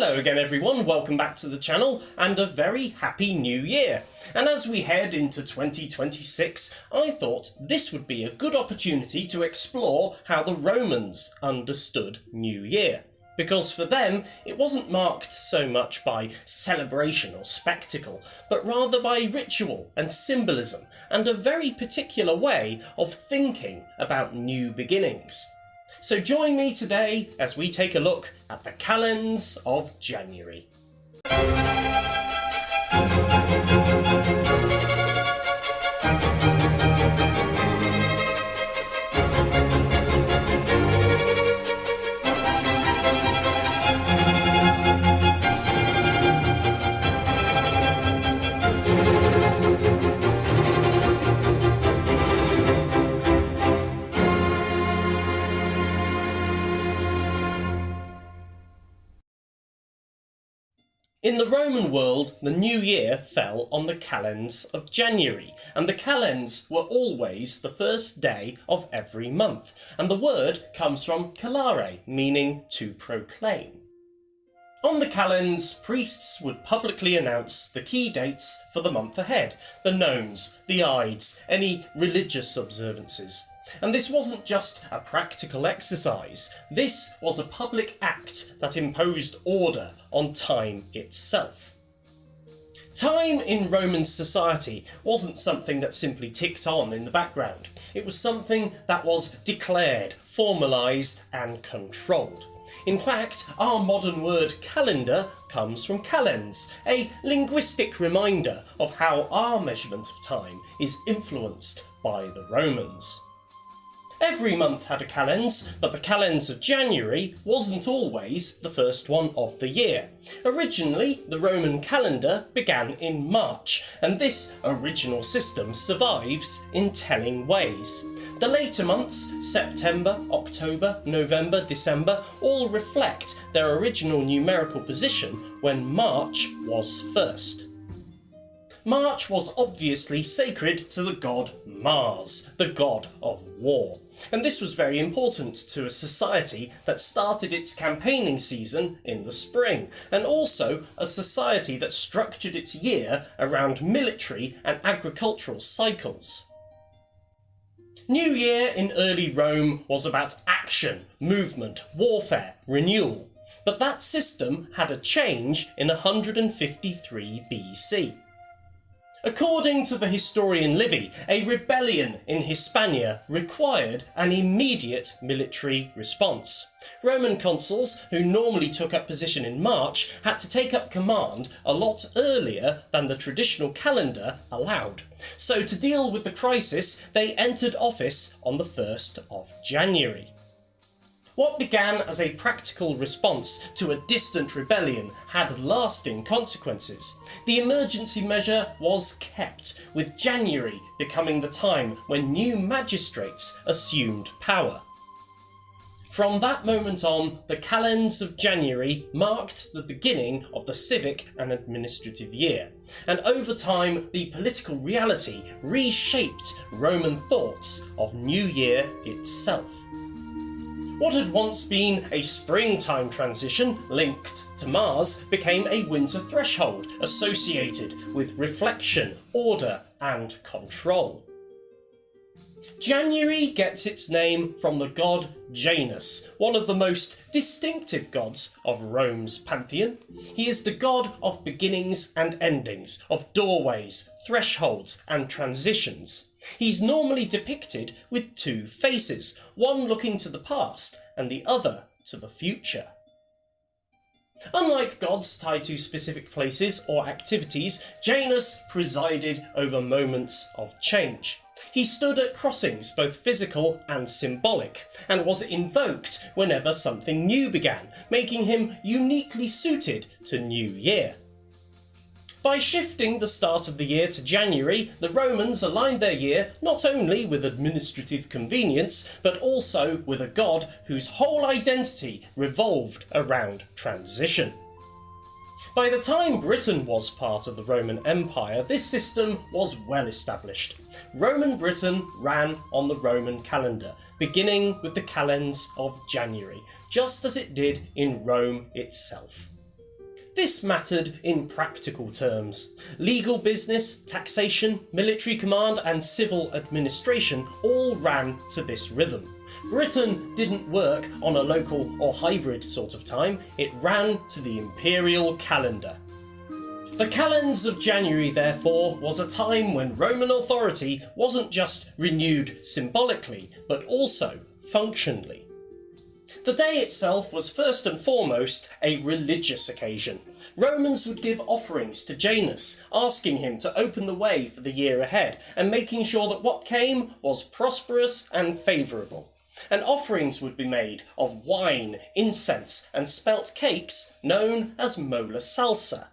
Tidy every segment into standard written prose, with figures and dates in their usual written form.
Hello again everyone, welcome back to the channel and a very happy new year. And as we head into 2026, I thought this would be a good opportunity to explore how the Romans understood New Year. Because for them, it wasn't marked so much by celebration or spectacle, but rather by ritual and symbolism and a very particular way of thinking about new beginnings. So join me today as we take a look at the Kalends of January. In the Roman world, the new year fell on the Kalends of January, and the Kalends were always the first day of every month, and the word comes from kalare, meaning to proclaim. On the Kalends, priests would publicly announce the key dates for the month ahead, the nones, the ides, any religious observances. And this wasn't just a practical exercise, this was a public act that imposed order on time itself. Time in Roman society wasn't something that simply ticked on in the background. It was something that was declared, formalised and controlled. In fact, our modern word calendar comes from kalends, a linguistic reminder of how our measurement of time is influenced by the Romans. Every month had a kalends, but the Kalends of January wasn't always the first one of the year. Originally, the Roman calendar began in March, and this original system survives in telling ways. The later months, September, October, November, December, all reflect their original numerical position when March was first. March was obviously sacred to the god Mars, the god of war. And this was very important to a society that started its campaigning season in the spring, and also a society that structured its year around military and agricultural cycles. New Year in early Rome was about action, movement, warfare, renewal. But that system had a change in 153 BC. According to the historian Livy, a rebellion in Hispania required an immediate military response. Roman consuls, who normally took up position in March, had to take up command a lot earlier than the traditional calendar allowed. So to deal with the crisis, they entered office on the 1st of January. What began as a practical response to a distant rebellion had lasting consequences. The emergency measure was kept, with January becoming the time when new magistrates assumed power. From that moment on, the Kalends of January marked the beginning of the civic and administrative year, and over time the political reality reshaped Roman thoughts of New Year itself. What had once been a springtime transition linked to Mars became a winter threshold associated with reflection, order and control. January gets its name from the god Janus, one of the most distinctive gods of Rome's pantheon. He is the god of beginnings and endings, of doorways, thresholds and transitions. He's normally depicted with two faces, one looking to the past and the other to the future. Unlike gods tied to specific places or activities, Janus presided over moments of change. He stood at crossings, both physical and symbolic, and was invoked whenever something new began, making him uniquely suited to New Year. By shifting the start of the year to January, the Romans aligned their year not only with administrative convenience, but also with a god whose whole identity revolved around transition. By the time Britain was part of the Roman Empire, this system was well established. Roman Britain ran on the Roman calendar, beginning with the Kalends of January, just as it did in Rome itself. This mattered in practical terms. Legal business, taxation, military command and civil administration all ran to this rhythm. Britain didn't work on a local or hybrid sort of time, it ran to the imperial calendar. The Kalends of January, therefore, was a time when Roman authority wasn't just renewed symbolically, but also functionally. The day itself was first and foremost a religious occasion. Romans would give offerings to Janus, asking him to open the way for the year ahead, and making sure that what came was prosperous and favourable. And offerings would be made of wine, incense, and spelt cakes known as mola salsa.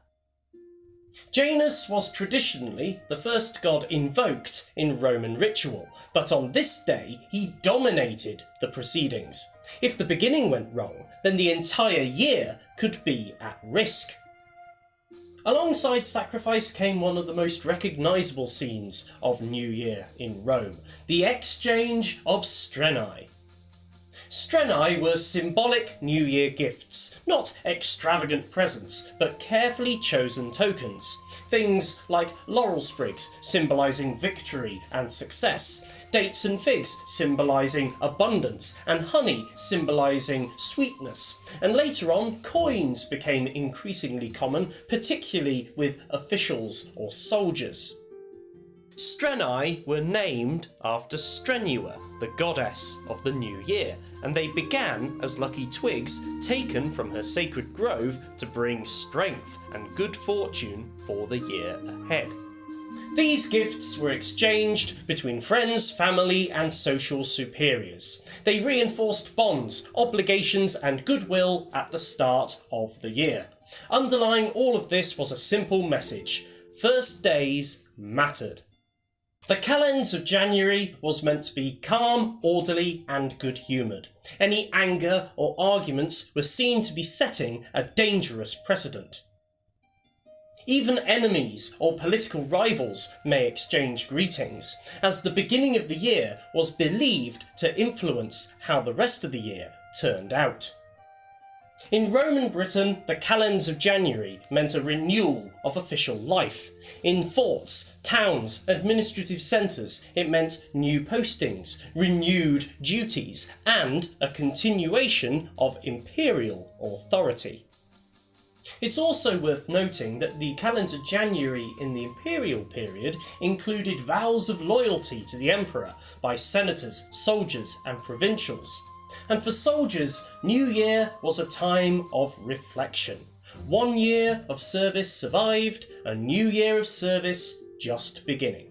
Janus was traditionally the first god invoked in Roman ritual, but on this day he dominated the proceedings. If the beginning went wrong, then the entire year could be at risk. Alongside sacrifice came one of the most recognisable scenes of New Year in Rome, the exchange of Strenae. Strenae were symbolic New Year gifts, not extravagant presents, but carefully chosen tokens. Things like laurel sprigs, symbolising victory and success, dates and figs, symbolising abundance, and honey, symbolising sweetness. And later on, coins became increasingly common, particularly with officials or soldiers. Strenae were named after Strenua, the goddess of the new year, and they began as lucky twigs taken from her sacred grove to bring strength and good fortune for the year ahead. These gifts were exchanged between friends, family, and social superiors. They reinforced bonds, obligations, and goodwill at the start of the year. Underlying all of this was a simple message: first days mattered. The Kalends of January was meant to be calm, orderly, and good-humoured. Any anger or arguments were seen to be setting a dangerous precedent. Even enemies or political rivals may exchange greetings, as the beginning of the year was believed to influence how the rest of the year turned out. In Roman Britain, the Kalends of January meant a renewal of official life. In forts, towns, administrative centres, it meant new postings, renewed duties, and a continuation of imperial authority. It's also worth noting that the calendar January in the Imperial period included vows of loyalty to the emperor by senators, soldiers, and provincials. And for soldiers, New Year was a time of reflection. 1 year of service survived, a new year of service just beginning.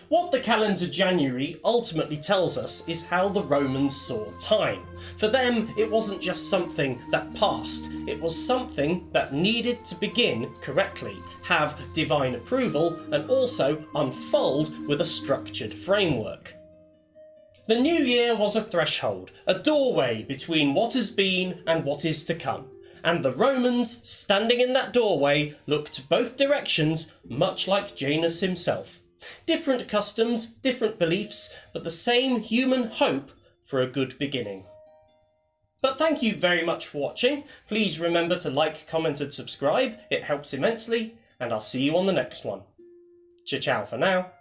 What the calendar January ultimately tells us is how the Romans saw time. For them, it wasn't just something that passed, it was something that needed to begin correctly, have divine approval, and also unfold with a structured framework. The new year was a threshold, a doorway between what has been and what is to come. And the Romans, standing in that doorway, looked both directions, much like Janus himself. Different customs, different beliefs, but the same human hope for a good beginning. But thank you very much for watching. Please remember to like, comment and subscribe. It helps immensely, and I'll see you on the next one. Ciao for now.